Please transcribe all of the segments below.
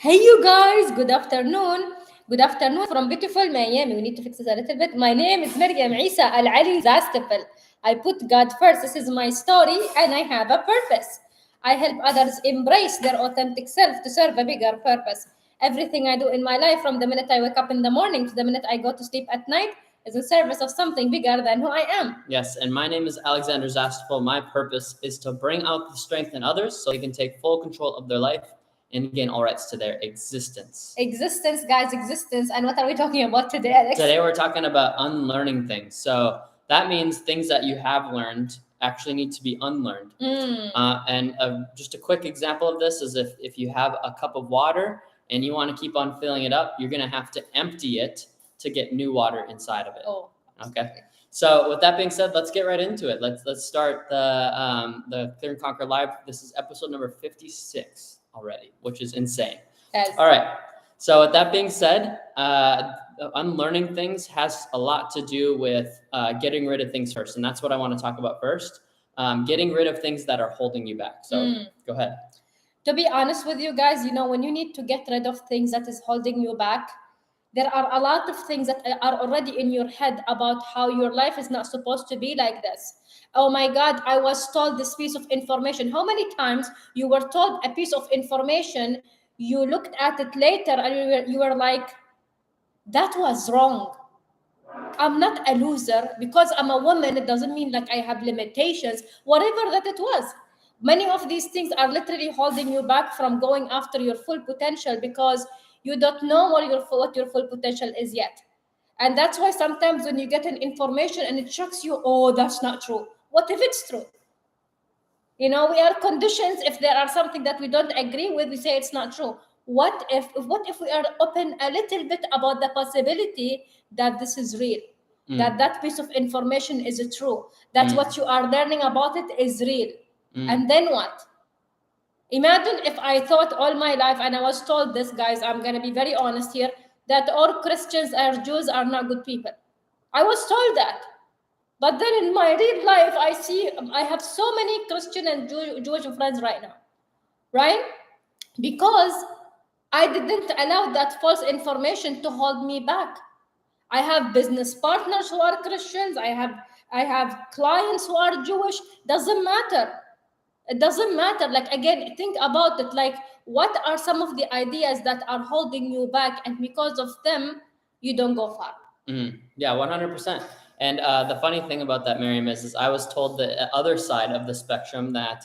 Hey, you guys, good afternoon. Good afternoon from beautiful Miami. We need to fix this a little bit. My name is Maryam Isa Al Ali Zastafel. I put God first. This is my story, and I have a purpose. I help others embrace their authentic self to serve a bigger purpose. Everything I do in my life, from the minute I wake up in the morning to the minute I go to sleep at night, is in service of something bigger than who I am. Yes, and my name is Alexander Zastafel. My purpose is to bring out the strength in others so they can take full control of their life and gain all rights to their existence. Existence, guys, existence. And what are we talking about today, Alex? Today we're talking about unlearning things. So that means things that you have learned actually need to be unlearned. Just a quick example of this is if you have a cup of water and you want to keep on filling it up, you're going to have to empty it to get new water inside of it. Oh, okay. So with that being said, let's get right into it. Let's start the Clear and Conquer Live. This is episode number 56 already, which is insane. Yes. All right. So with that being said, unlearning things has a lot to do with getting rid of things first, and that's what I want to talk about first. Getting rid of things that are holding you back. So go ahead. To be honest with you guys, when you need to get rid of things that is holding you back, there are a lot of things that are already in your head about how your life is not supposed to be like this. Oh my God, I was told this piece of information. How many times you were told a piece of information, you looked at it later and you were like, that was wrong. I'm not a loser. Because I'm a woman, it doesn't mean like I have limitations, whatever that it was. Many of these things are literally holding you back from going after your full potential because you don't know what your full potential is yet. And that's why sometimes when you get an information and it shocks you, oh, that's not true. What if it's true? We are conditioned. If there are something that we don't agree with, we say it's not true. What if we are open a little bit about the possibility that this is real, that piece of information is true, that what you are learning about it is real, and then what? Imagine if I thought all my life, and I was told this, guys, I'm going to be very honest here, that all Christians or Jews are not good people. I was told that. But then in my real life, I have so many Christian and Jewish friends right now, right? Because I didn't allow that false information to hold me back. I have business partners who are Christians. I have clients who are Jewish. Doesn't matter. It doesn't matter. Like, again, think about it. Like, what are some of the ideas that are holding you back, and because of them, you don't go far? Yeah, 100%. And the funny thing about that, Miriam, is I was told the other side of the spectrum that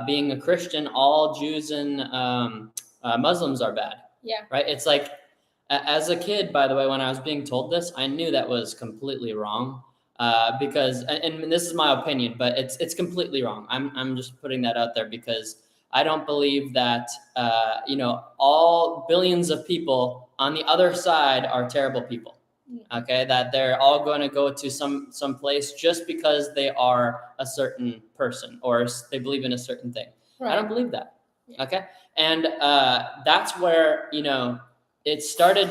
being a Christian, all Jews and Muslims are bad. Yeah. Right? It's like, as a kid, by the way, when I was being told this, I knew that was completely wrong. Because, and this is my opinion, but it's completely wrong. I'm just putting that out there because I don't believe that all billions of people on the other side are terrible people. Okay, that they're all going to go to some place just because they are a certain person or they believe in a certain thing. Right. I don't believe that. Yeah. Okay, and that's where it started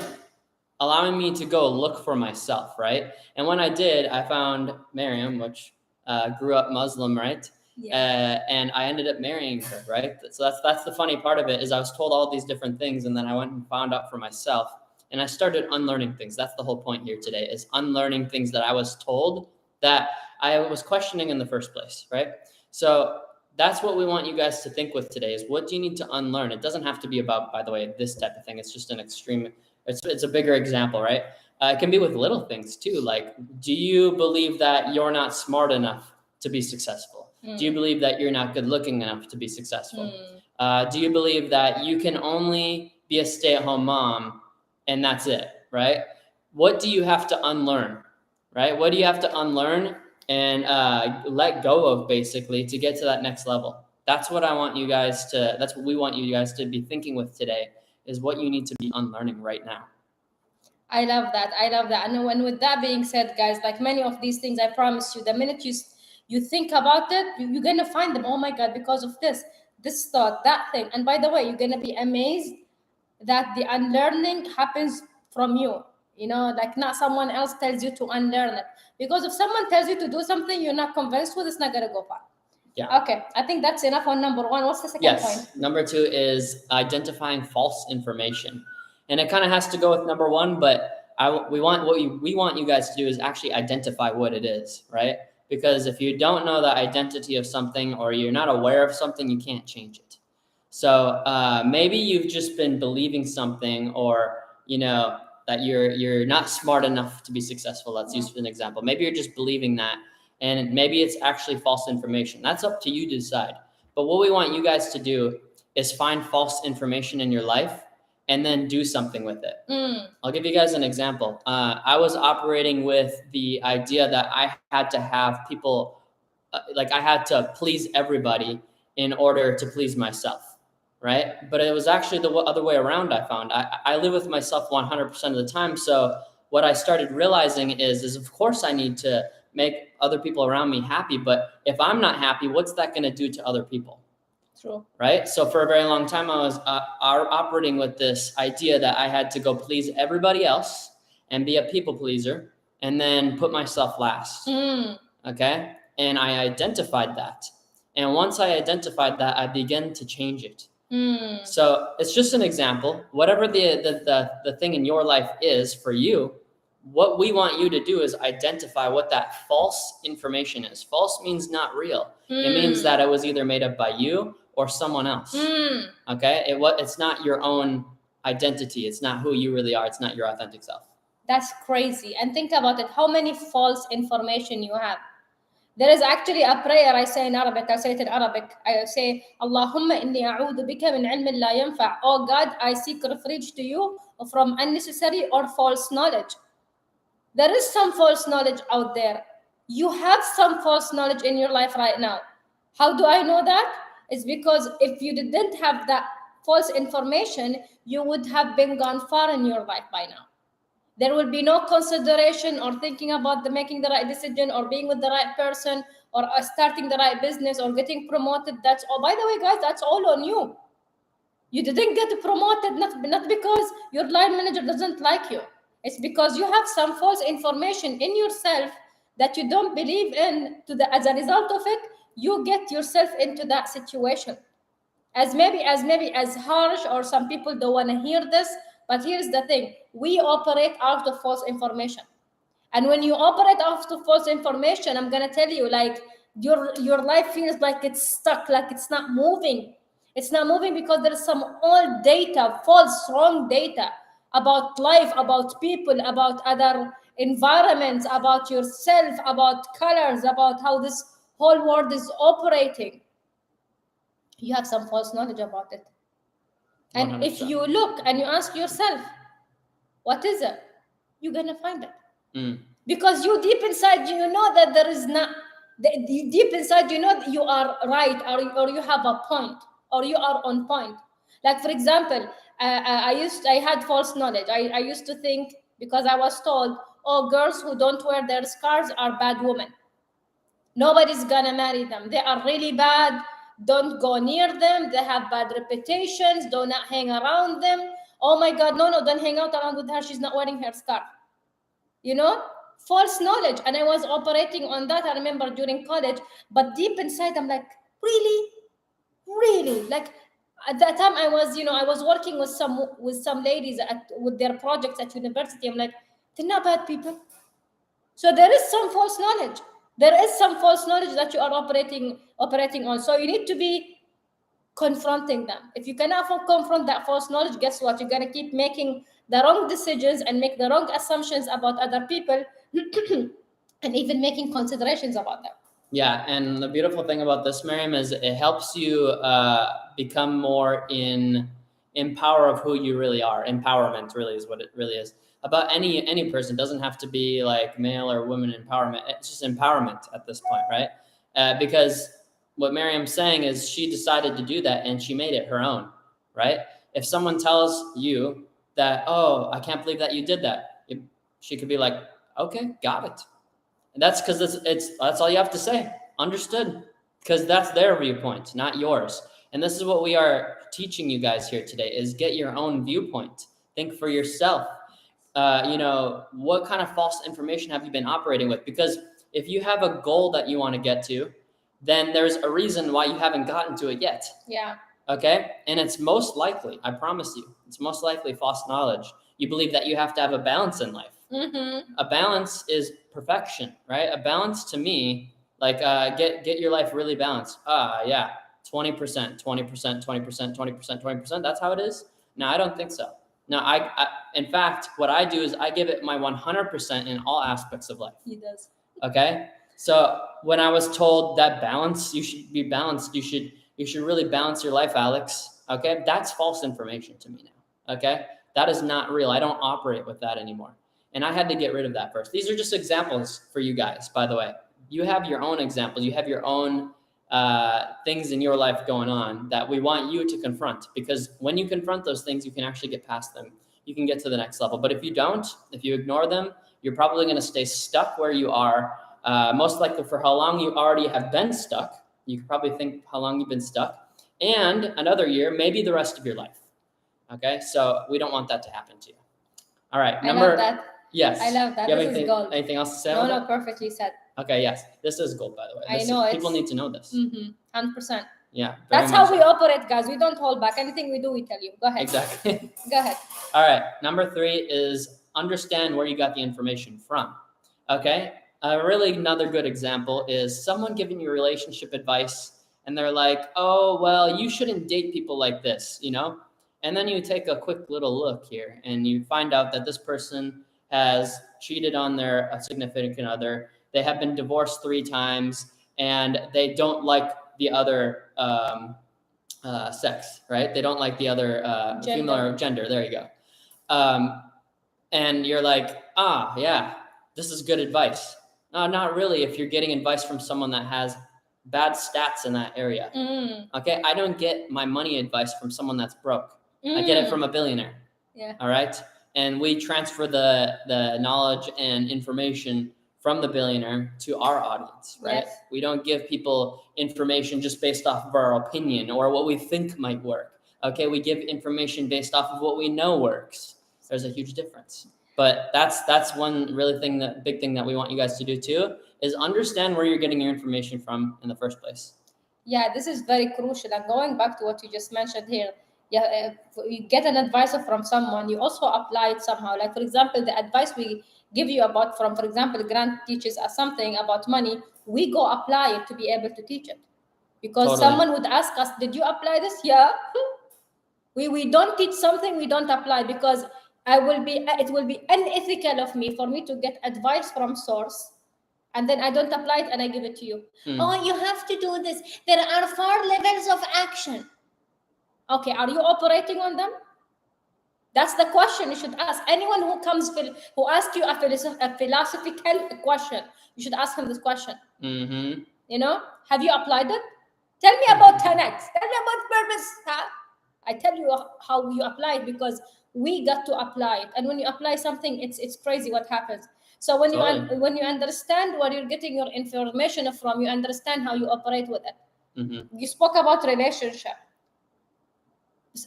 allowing me to go look for myself, right? And when I did, I found Miriam, which grew up Muslim, right? Yeah. And I ended up marrying her, right? So that's the funny part of it, is I was told all these different things, and then I went and found out for myself, and I started unlearning things. That's the whole point here today, is unlearning things that I was told that I was questioning in the first place, right? So that's what we want you guys to think with today, is what do you need to unlearn? It doesn't have to be about, by the way, this type of thing. It's just an extreme, it's a bigger example, right? It can be with little things too. Like, do you believe that you're not smart enough to be successful? Do you believe that you're not good looking enough to be successful? Do you believe that you can only be a stay-at-home mom and that's it, right? What do you have to unlearn, right? What do you have to unlearn and let go of, basically, to get to that next level? That's what that's what we want you guys to be thinking with today, is what you need to be unlearning right now. I love that. And when, with that being said, guys, like many of these things, I promise you, the minute you think about it, you're going to find them. Oh my God, because of this thought, that thing. And by the way, you're going to be amazed that the unlearning happens from you. Like, not someone else tells you to unlearn it. Because if someone tells you to do something you're not convinced with, it's not going to go far. Yeah. Okay, I think that's enough on number one. What's the second point? Yes. Number two is identifying false information, and it kind of has to go with number one, but we want we want you guys to do is actually identify what it is, right? Because if you don't know the identity of something or you're not aware of something, you can't change it. So maybe you've just been believing something, or that you're not smart enough to be successful. Let's use an example. Maybe you're just believing that, and maybe it's actually false information. That's up to you to decide. But what we want you guys to do is find false information in your life and then do something with it. I'll give you guys an example. I was operating with the idea that I had to have people, like I had to please everybody in order to please myself, right? But it was actually the other way around. I found I live with myself 100% of the time. So what I started realizing is of course I need to make other people around me happy. But if I'm not happy, what's that going to do to other people? True. Right? So for a very long time, I was operating with this idea that I had to go please everybody else and be a people pleaser and then put myself last. Okay? And I identified that. And once I identified that, I began to change it. So it's just an example. Whatever the thing in your life is for you, what we want you to do is identify what that false information is. False means not real. It means that it was either made up by you or someone else. Okay? It's not your own identity. It's not who you really are. It's not your authentic self. That's crazy. And think about it. How many false information you have? There is actually a prayer I say in Arabic. I say it in Arabic. I say, Allahumma inni a'udhu bika min ilmin la yanfa'. Oh God, I seek refuge to you from unnecessary or false knowledge. There is some false knowledge out there. You have some false knowledge in your life right now. How do I know that? It's because if you didn't have that false information, you would have been gone far in your life by now. There will be no consideration or thinking about making the right decision or being with the right person or starting the right business or getting promoted. That's all. By the way, guys, that's all on you. You didn't get promoted not because your line manager doesn't like you. It's because you have some false information in yourself that you don't believe in. As a result of it, you get yourself into that situation. As harsh, or some people don't want to hear this, but here's the thing: we operate out of false information. And when you operate out of false information, I'm gonna tell you, like, your life feels like it's stuck, like it's not moving. It's not moving because there's some old data, false, wrong data about life, about people, about other environments, about yourself, about colors, about how this whole world is operating. You have some false knowledge about it. And 100%. if you look and you ask yourself, what is it? You're gonna find it. Because you deep inside, you know that there is not. Deep inside, you know that you are right, or you have a point, or you are on point. Like, for example, I had false knowledge. I used to think, because I was told, oh, girls who don't wear their scarves are bad women. Nobody's gonna marry them. They are really bad. Don't go near them. They have bad reputations. Do not hang around them. Oh my God, no, don't hang out around with her. She's not wearing her scarf. False knowledge. And I was operating on that, I remember, during college. But deep inside, I'm like, really? Like, at that time, I was working with some ladies with their projects at university. I'm like, they're not bad people. So there is some false knowledge. There is some false knowledge that you are operating on. So you need to be confronting them. If you cannot confront that false knowledge, guess what? You're going to keep making the wrong decisions and make the wrong assumptions about other people and even making considerations about them. Yeah, and the beautiful thing about this, Miriam, is it helps you become more in power of who you really are. Empowerment really is what it really is. About any person. It doesn't have to be like male or women empowerment. It's just empowerment at this point, right? Because what Miriam's saying is she decided to do that and she made it her own, right? If someone tells you that, oh, I can't believe that you did that, she could be like, okay, got it. And that's because that's all you have to say. Understood. Because that's their viewpoint, not yours. And this is what we are teaching you guys here today: is get your own viewpoint. Think for yourself. What kind of false information have you been operating with? Because if you have a goal that you want to get to, then there's a reason why you haven't gotten to it yet. Yeah. Okay? And it's most likely, I promise you, it's most likely false knowledge. You believe that you have to have a balance in life. Mm-hmm. A balance is perfection, right? A balance to me, like get your life really balanced. Yeah, 20%, 20%, 20%, 20%, 20%. That's how it is? No, I don't think so. No, in fact, what I do is I give it my 100% in all aspects of life. He does. Okay? So when I was told that balance, you should be balanced, you should really balance your life, Alex. Okay? That's false information to me now. Okay? That is not real. I don't operate with that anymore. And I had to get rid of that first. These are just examples for you guys, by the way. You have your own examples. You have your own things in your life going on that we want you to confront, because when you confront those things, you can actually get past them. You can get to the next level. But if you don't, if you ignore them, you're probably going to stay stuck where you are, most likely for how long you already have been stuck. You could probably think how long you've been stuck, and another year, maybe the rest of your life. Okay, so we don't want that to happen to you. All right, I love that. Yes. I love that. You have This is gold. anything else to say? No, perfectly said. Okay, yes. This is gold, by the way. I know, people need to know this. 100%. Yeah. That's how we operate, guys. We don't hold back. Anything we do, we tell you. Go ahead. Exactly. Go ahead. All right. Number 3 is understand where you got the information from. Okay. Really, another good example is someone giving you relationship advice, and they're like, "Oh, well, you shouldn't date people like this," you know. And then you take a quick little look here, and you find out that this person has cheated on their significant other. They have been divorced 3 times, and they don't like the other sex, right? They don't like the other female or gender. There you go. And you're like, yeah, this is good advice. No, not really. If you're getting advice from someone that has bad stats in that area. Okay, I don't get my money advice from someone that's broke. I get it from a billionaire. Yeah. All right. And we transfer the knowledge and information from the billionaire to our audience, right? Yes. We don't give people information just based off of our opinion or what we think might work. Okay, we give information based off of what we know works. There's a huge difference. But that's one really big thing that we want you guys to do too, is understand where you're getting your information from in the first place. Yeah, this is very crucial. And going back to what you just mentioned here, yeah, you get an advice from someone, you also apply it somehow. Like, for example, the advice we give you about from, for example, Grant teaches us something about money, we go apply it to be able to teach it. Because someone would ask us, did you apply this? Yeah. We don't teach something we don't apply, because it will be unethical of me for me to get advice from source and then I don't apply it and I give it to you. Oh, you have to do this. There are 4 levels of action. Okay, are you operating on them? That's the question you should ask. Anyone who asks you a philosophical question, you should ask him this question. You know, have you applied it? Tell me about 10x. Tell me about purpose. Huh? I tell you how you apply it, because we got to apply it. And when you apply something, it's crazy what happens. So when you understand where you're getting your information from, you understand how you operate with it. You spoke about relationship.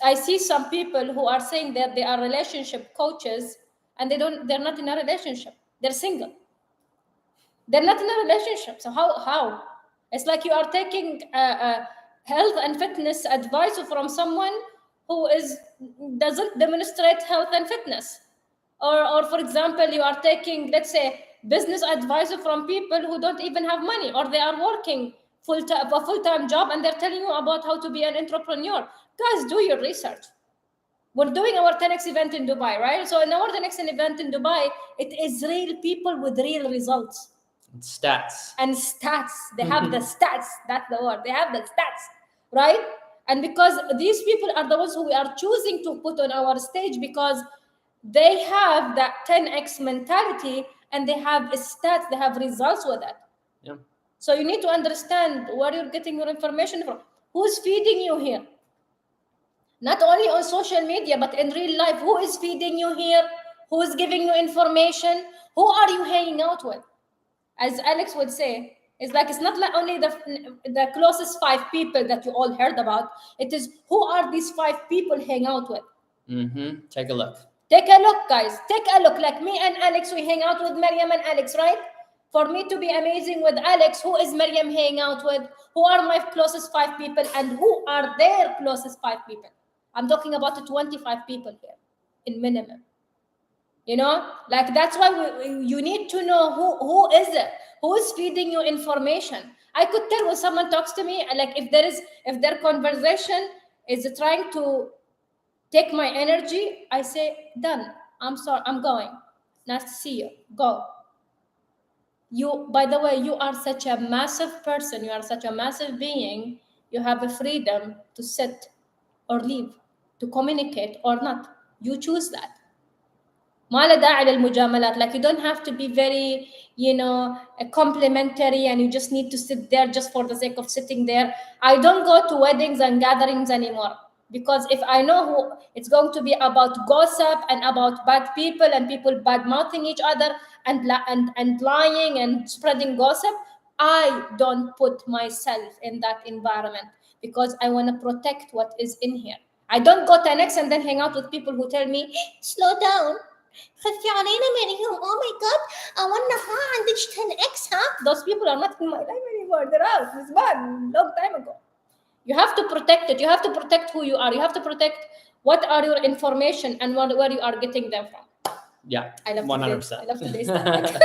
I see some people who are saying that they are relationship coaches, and they're not in a relationship. They're single. They're not in a relationship. So how? It's like you are taking health and fitness advice from someone who doesn't demonstrate health and fitness. Or for example, you are taking, let's say, business advice from people who don't even have money, or they are working a full-time job, and they're telling you about how to be an entrepreneur. Guys, do your research. We're doing our 10x event in Dubai, right? So in our 10x event in Dubai, it is real people with real results. Stats. They have the stats. That's the word. They have the stats, right? And because these people are the ones who we are choosing to put on our stage, because they have that 10x mentality, and they have stats, they have results with it. Yeah. So you need to understand where you're getting your information from. Who's feeding you here? Not only on social media, but in real life. Who is feeding you here? Who is giving you information? Who are you hanging out with? As Alex would say, it's not like only the closest 5 people that you all heard about. It is, who are these 5 people hang out with? Take a look. Take a look, guys. Take a look. Like me and Alex, we hang out with Maryam and Alex, right? For me to be amazing with Alex, who is Maryam hanging out with? Who are my closest 5 people and who are their closest 5 people? I'm talking about 25 people here in minimum. Like that's why you need to know who is it, who is feeding you information. I could tell when someone talks to me, like if their conversation is trying to take my energy, I say, done. I'm sorry, I'm going. Nice to see you. Go. You, by the way, you are such a massive person, you are such a massive being. You have a freedom to sit or leave, to communicate or not. You choose that. ما له داعي للمجاملات. Like you don't have to be very complimentary and you just need to sit there just for the sake of sitting there. I don't go to weddings and gatherings anymore, because if I know who it's going to be about gossip and about bad people and people bad mouthing each other and lying and spreading gossip, I don't put myself in that environment, because I want to protect what is in here. I don't go 10x and then hang out with people who tell me slow down. خفي علينا مريم. Oh my god, I wanna عندك 10x, huh? Those people are not in my life anymore. They're out. It's bad. Long time ago. You have to protect it. You have to protect who you are. You have to protect what are your information and where you are getting them from. Yeah, I love 100%. I love today's topic.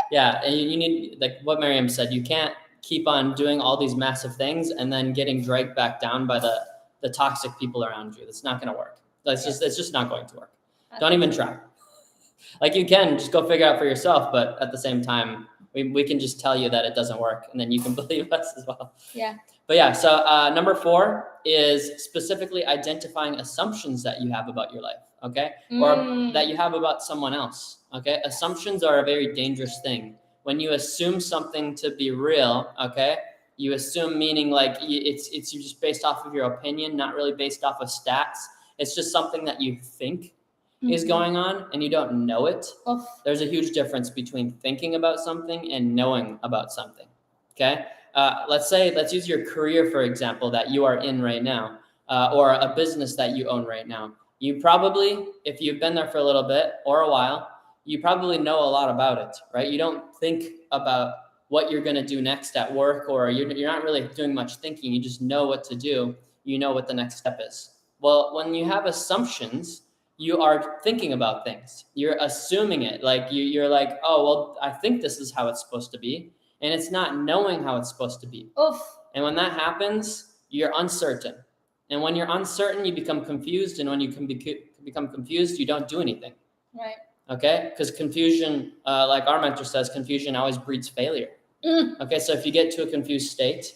Yeah, and you need, like what Miriam said, you can't keep on doing all these massive things and then getting dragged back down by the toxic people around you. That's not going to work. It's just not going to work. Don't even try. Like you can just go figure out for yourself, but at the same time, we can just tell you that it doesn't work, and then you can believe us as well. Yeah. But yeah, so number 4 is specifically identifying assumptions that you have about your life, okay? Or that you have about someone else, okay? Assumptions are a very dangerous thing. When you assume something to be real, okay? You assume meaning like it's just based off of your opinion, not really based off of stats. It's just something that you think is going on and you don't know it. There's a huge difference between thinking about something and knowing about something, okay? Let's use your career, for example, that you are in right now, or a business that you own right now. You probably, if you've been there for a little bit or a while, you probably know a lot about it, right? You don't think about what you're going to do next at work, or you're not really doing much thinking. You just know what to do. You know what the next step is. Well, when you have assumptions, you are thinking about things. You're assuming it. Like you're like, oh, well, I think this is how it's supposed to be. And it's not knowing how it's supposed to be. Oof. And when that happens, you're uncertain. And when you're uncertain, you become confused. And when you can become confused, you don't do anything. Right. Okay? Because confusion, like our mentor says, confusion always breeds failure. Okay, so if you get to a confused state,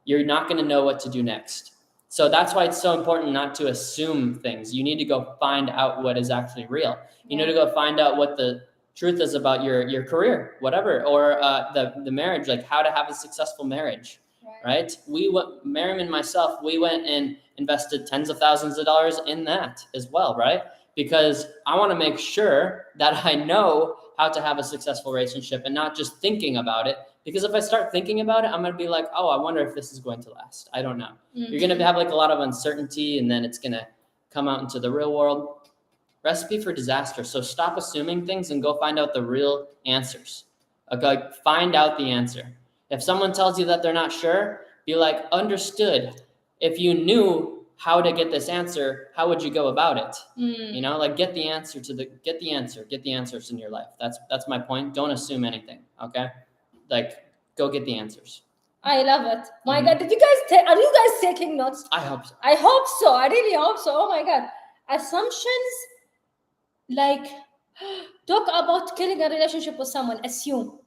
you're not going to know what to do next. So that's why it's so important not to assume things. You need to go find out what is actually real. You need to go find out what the truth is about your career, whatever, or the marriage, like how to have a successful marriage, right? Miriam and myself, we went and invested tens of thousands of dollars in that as well, right? Because I want to make sure that I know how to have a successful relationship and not just thinking about it. Because if I start thinking about it, I'm going to be like, oh, I wonder if this is going to last. I don't know. You're going to have like a lot of uncertainty, and then it's going to come out into the real world. Recipe for disaster. So stop assuming things and go find out the real answers. Okay, find out the answer. If someone tells you that they're not sure, be like, understood. If you knew how to get this answer, how would you go about it? Like get the answers in your life. That's my point. Don't assume anything. Okay. Like, go get the answers. I love it. My God, are you guys taking notes? I hope so. I hope so. I really hope so. Oh my God. Assumptions, like, talk about killing a relationship with someone. Assume.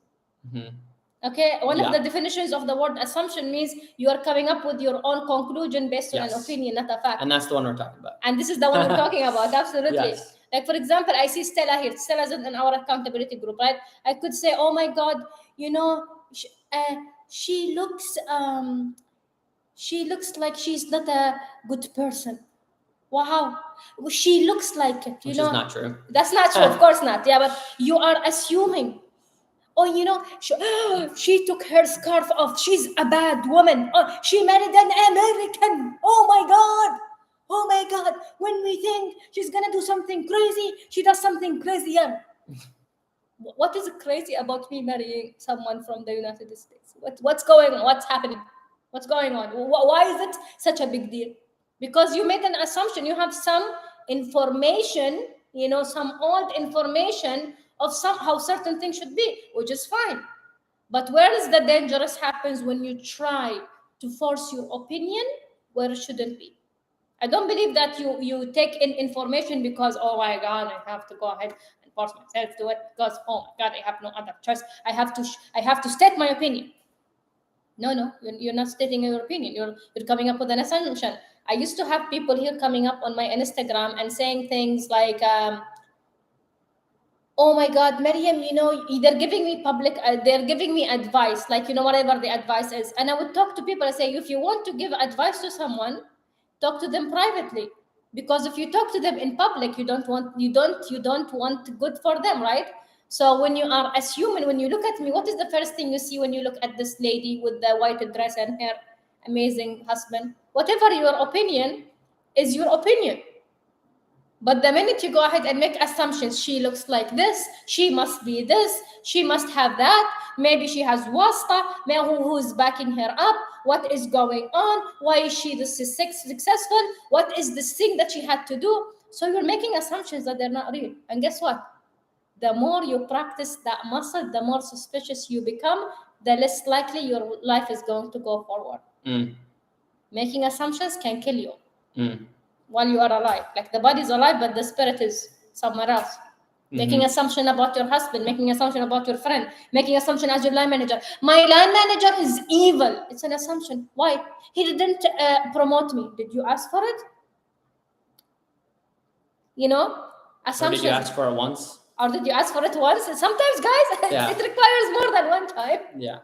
Okay, one of the definitions of the word assumption means you are coming up with your own conclusion based on an opinion, not a fact. And that's the one we're talking about. And this is the one we're talking about, absolutely. Like, for example, I see Stella here. Stella's in our accountability group, right? I could say, oh my God, she looks like she's not a good person. Wow, she looks like it. Which is not true. That's not true, of course not. Yeah, but you are assuming. Oh, she took her scarf off. She's a bad woman. Oh, she married an American. Oh my God. When we think she's gonna do something crazy, she does something crazier. What is crazy about me marrying someone from the United States? What's going on? What's happening? What's going on? Why is it such a big deal? Because you made an assumption. You have some information, some old information of how certain things should be, which is fine. But where is the dangerous happens when you try to force your opinion where it shouldn't be. I don't believe that you take in information because, oh my God, I have to go ahead and force myself to it because, oh my God, I have no other choice. I have to state my opinion. No, you're not stating your opinion. You're coming up with an assumption. I used to have people here coming up on my Instagram and saying things like, oh my God, Maryam, they're giving me they're giving me advice, like, whatever the advice is. And I would talk to people. I say, if you want to give advice to someone, talk to them privately. Because if you talk to them in public, you don't want good for them, right? So when you are assuming, when you look at me, what is the first thing you see when you look at this lady with the white dress and her amazing husband? Whatever your opinion is your opinion. But the minute you go ahead and make assumptions, she looks like this, she must be this, she must have that, maybe she has wasta, maybe who's backing her up, what is going on, why is she this successful, what is this thing that she had to do? So you're making assumptions that they're not real. And guess what? The more you practice that muscle, the more suspicious you become, the less likely your life is going to go forward. Making assumptions can kill you. While you are alive. Like the body is alive, but the spirit is somewhere else. Making assumption about your husband, making assumption about your friend, making assumption as your line manager. My line manager is evil. It's an assumption. Why? He didn't promote me. Did you ask for it? Or did you ask for it once? Or did you ask for it once? Sometimes, guys, it requires more than one time. Yeah.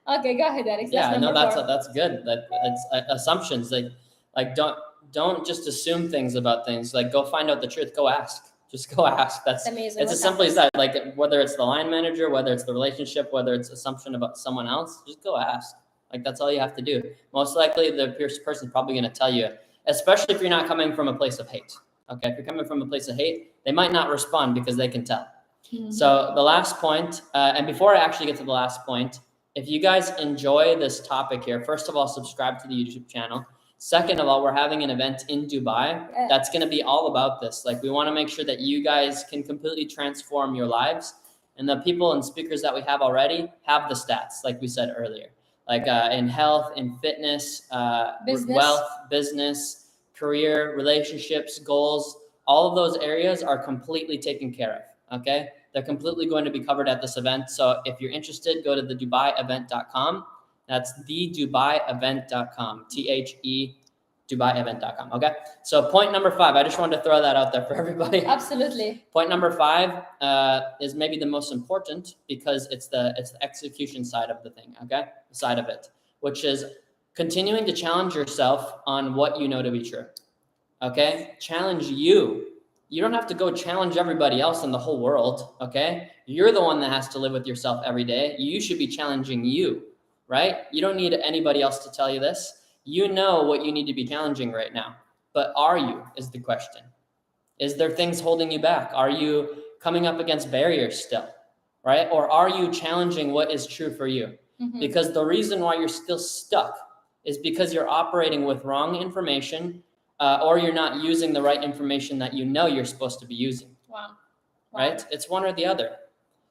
Okay, go ahead, Alex. That's good. It's assumptions. Like don't just assume things about things. Like, go find out the truth. Go ask. Just go ask. That's amazing. It's as simple as that. Like, whether it's the line manager, whether it's the relationship, whether it's assumption about someone else, just go ask. Like, that's all you have to do. Most likely, the person's probably going to tell you, especially if you're not coming from a place of hate. Okay, if you're coming from a place of hate, they might not respond because they can tell. So the last point, and before I actually get to the last point, if you guys enjoy this topic here, first of all, subscribe to the YouTube channel. Second of all, we're having an event in Dubai that's going to be all about this. Like, we want to make sure that you guys can completely transform your lives. And the people and speakers that we have already have the stats, like we said earlier, like in health, in fitness, wealth, business, career, relationships, goals. All of those areas are completely taken care of. Okay. They're completely going to be covered at this event. So if you're interested, go to the DubaiEvent.com. That's thedubaievent.com, DubaiEvent.com. Okay. So point number 5, I just wanted to throw that out there for everybody. Absolutely. Point number 5 is maybe the most important, because it's the execution side of the thing. Okay. Side of it, which is continuing to challenge yourself on what you know to be true. Okay. Challenge you. You don't have to go challenge everybody else in the whole world. Okay. You're the one that has to live with yourself every day. You should be challenging you. Right? You don't need anybody else to tell you this. You know what you need to be challenging right now. But are you, is the question. Is there things holding you back? Are you coming up against barriers still? Right? Or are you challenging what is true for you? Because the reason why you're still stuck is because you're operating with wrong information, or you're not using the right information that you know you're supposed to be using. Wow. Right? It's one or the other.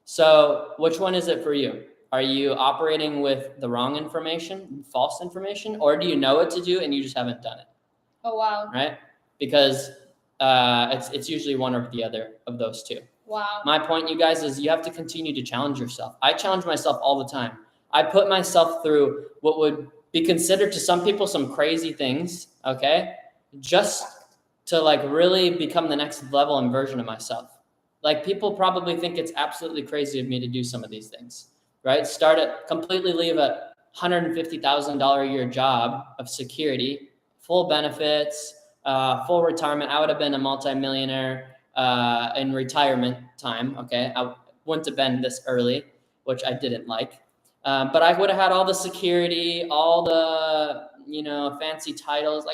So which one is it for you? Are you operating with the wrong information, false information, or do you know what to do and you just haven't done it? Oh, wow. Right? Because it's usually one or the other of those two. Wow. My point, you guys, is you have to continue to challenge yourself. I challenge myself all the time. I put myself through what would be considered to some people some crazy things, okay? Just to like really become the next level and version of myself. Like, people probably think it's absolutely crazy of me to do some of these things. Right? Completely leave a $150,000 a year job of security, full benefits, full retirement. I would have been a multimillionaire in retirement time. Okay. I wouldn't have been this early, which I didn't like. But I would have had all the security, all the, fancy titles.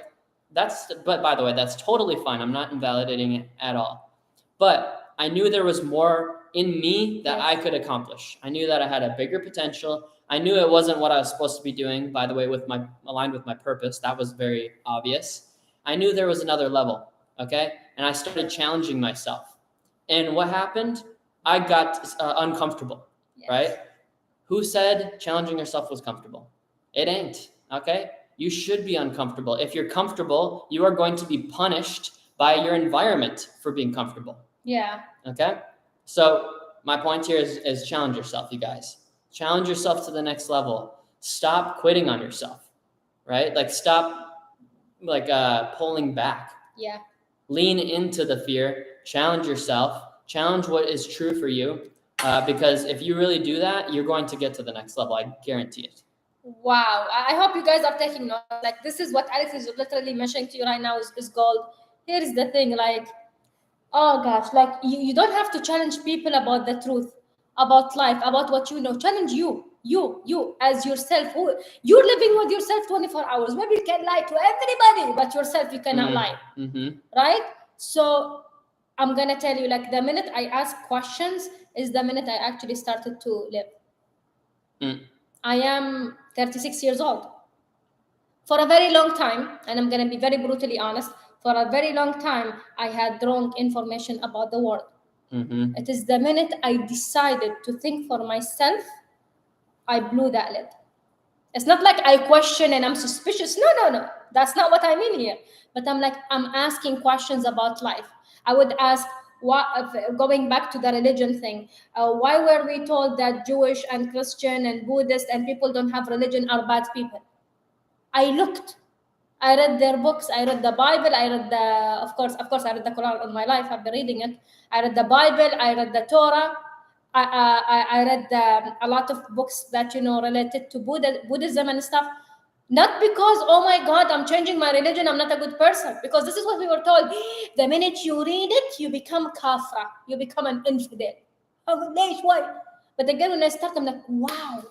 But by the way, that's totally fine. I'm not invalidating it at all. But I knew there was more in me that I Yes. could accomplish. I knew that I had a bigger potential. I knew it wasn't what I was supposed to be doing, by the way, with my aligned with my purpose. That was very obvious. I knew there was another level, okay? And I started challenging myself. And what happened? I got uncomfortable, right? Yes. Who said challenging yourself was comfortable? It ain't, okay? You should be uncomfortable. If you're comfortable, you are going to be punished by your environment for being comfortable. Yeah. Okay? So my point here is challenge yourself, you guys. Challenge yourself to the next level. Stop quitting on yourself, right? Like stop pulling back. Yeah. Lean into the fear. Challenge yourself. Challenge what is true for you. Because if you really do that, you're going to get to the next level. I guarantee it. Wow. I hope you guys are taking notes. Like, this is what Alex is literally mentioning to you right now is gold. Here's the thing, like, oh gosh, like you don't have to challenge people about the truth, about life, about what you know. Challenge you as yourself. Who you're living with yourself 24 hours. Maybe you can lie to everybody, but yourself you cannot lie. Mm-hmm. Right? So I'm gonna tell you, like, the minute I ask questions is the minute I actually started to live. I am 36 years old. For a very long time, and I'm going to be very brutally honest, for a very long time, I had wrong information about the world. Mm-hmm. It is the minute I decided to think for myself, I blew that lid. It's not like I question and I'm suspicious. No. That's not what I mean here. But I'm asking questions about life. I would ask, going back to the religion thing, why were we told that Jewish and Christian and Buddhist and people don't have religion are bad people? I looked. I read their books. I read the Bible. I read of course, I read the Quran all my life. I've been reading it. I read the Bible. I read the Torah. I read a lot of books that related to Buddhism and stuff. Not because, oh my God, I'm changing my religion, I'm not a good person. Because this is what we were told. The minute you read it, you become kafra. You become an infidel. Oh, why? But again, when I start, I'm like, wow,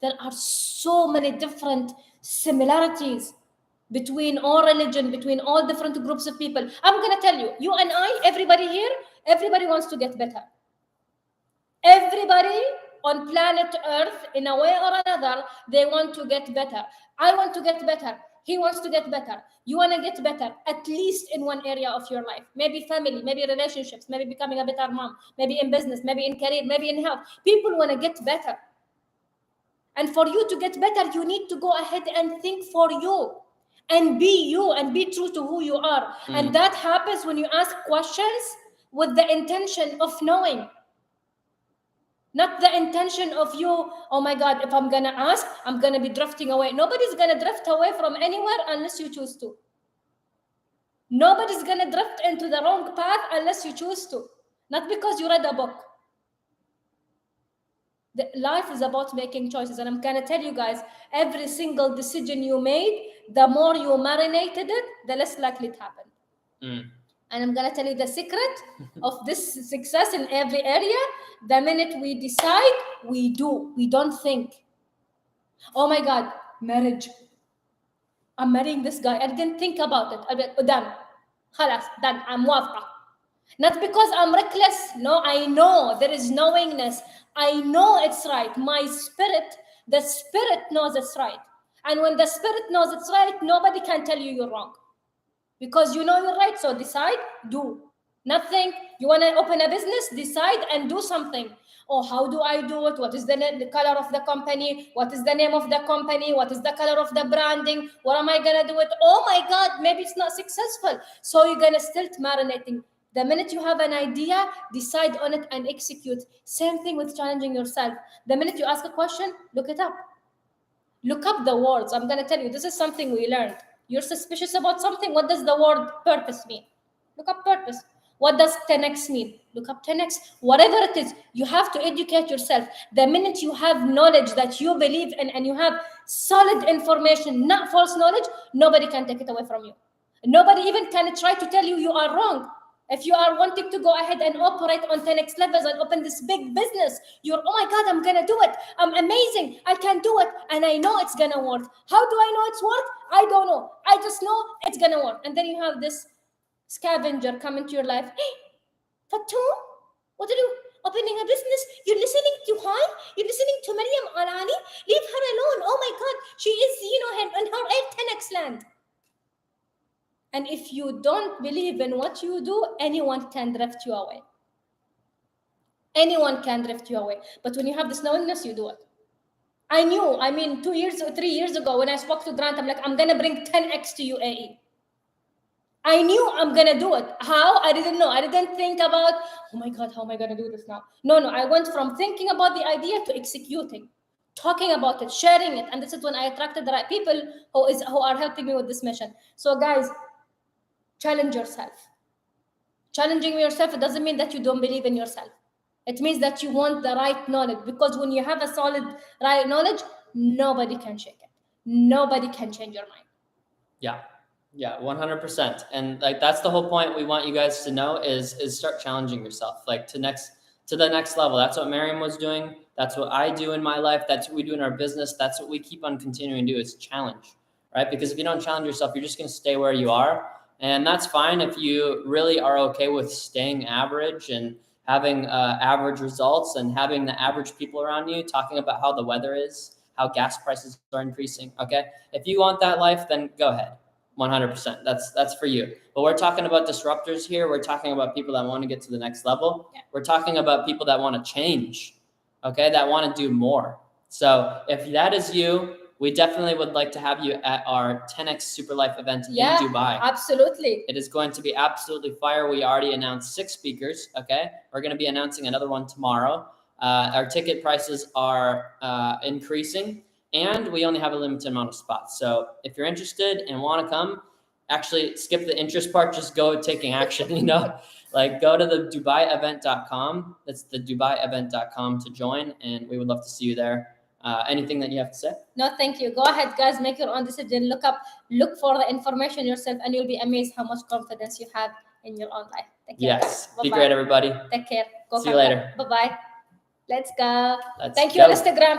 there are so many different similarities between all religion, between all different groups of people. I'm going to tell you, you and I, everybody here, everybody wants to get better. Everybody on planet Earth, in a way or another, they want to get better. I want to get better. He wants to get better. You want to get better, at least in one area of your life. Maybe family, maybe relationships, maybe becoming a better mom, maybe in business, maybe in career, maybe in health. People want to get better. And for you to get better, you need to go ahead and think for you and be you and be true to who you are. And that happens when you ask questions with the intention of knowing. Not the intention of you, oh my God, if I'm going to ask, I'm going to be drifting away. Nobody's going to drift away from anywhere unless you choose to. Nobody's going to drift into the wrong path unless you choose to. Not because you read a book. Life is about making choices. And I'm going to tell you guys, every single decision you made, the more you marinated it, the less likely it happened. And I'm going to tell you the secret of this success in every area. The minute we decide, we do. We don't think. Oh my God, marriage. I'm marrying this guy. I didn't think about it. I'll be like, done. Khalas, done. I'm wafa. Not because I'm reckless. No, I know there is knowingness. I know it's right. My spirit, the spirit knows it's right. And when the spirit knows it's right, nobody can tell you you're wrong. Because you know you're right, so decide, do. Nothing. You want to open a business, decide and do something. Oh, how do I do it? What is the color of the company? What is the name of the company? What is the color of the branding? What am I going to do it? Oh my God, maybe it's not successful. So you're going to still marinating. The minute you have an idea, decide on it and execute. Same thing with challenging yourself. The minute you ask a question, look it up. Look up the words. I'm going to tell you, this is something we learned. You're suspicious about something. What does the word purpose mean? Look up purpose. What does 10x mean? Look up 10x. Whatever it is, you have to educate yourself. The minute you have knowledge that you believe in and you have solid information, not false knowledge, nobody can take it away from you. Nobody even can try to tell you you are wrong. If you are wanting to go ahead and operate on 10x levels and open this big business, you're, oh my God, I'm going to do it. I'm amazing. I can do it. And I know it's going to work. How do I know it's work? I don't know. I just know it's going to work. And then you have this scavenger come into your life. Hey, Fatou, what did you? opening a business. You're listening to her. You're listening to Maryam Alani. Leave her alone. Oh my God, she is, in her 10x land. And if you don't believe in what you do, anyone can drift you away. Anyone can drift you away. But when you have this knowingness, you do it. I knew, 2 years or 3 years ago, when I spoke to Grant, I'm like, I'm going to bring 10x to UAE. I knew I'm going to do it. How? I didn't know. I didn't think about, oh my God, how am I going to do this now? No, I went from thinking about the idea to executing, talking about it, sharing it. And this is when I attracted the right people who are helping me with this mission. So guys, challenge yourself. Challenging yourself, it doesn't mean that you don't believe in yourself. It means that you want the right knowledge, because when you have a solid right knowledge, nobody can shake it. Nobody can change your mind. Yeah, 100%. And like, that's the whole point we want you guys to know is start challenging yourself, like to the next level. That's what Maryam was doing. That's what I do in my life. That's what we do in our business. That's what we keep on continuing to do, is challenge, right? Because if you don't challenge yourself, you're just going to stay where you are. And that's fine if you really are okay with staying average and having average results and having the average people around you talking about how the weather is, how gas prices are increasing. Okay. If you want that life, then go ahead. 100%. That's for you. But we're talking about disruptors here. We're talking about people that want to get to the next level. Yeah. We're talking about people that want to change. Okay. That want to do more. So if that is you, we definitely would like to have you at our 10X Super Life event in Dubai. Absolutely. It is going to be absolutely fire. We already announced 6 speakers. Okay. We're going to be announcing another one tomorrow. Our ticket prices are increasing, and we only have a limited amount of spots. So if you're interested and want to come, actually skip the interest part, just go taking action, like go to the DubaiEvent.com. That's the DubaiEvent.com to join, and we would love to see you there. Anything that you have to say? No, thank you. Go ahead, guys. Make your own decision. Look for the information yourself, and you'll be amazed how much confidence you have in your own life. Take care. Yes. Be great, everybody. Take care. See you later. Bye-bye. Let's go. Let's Thank you, go. Instagram.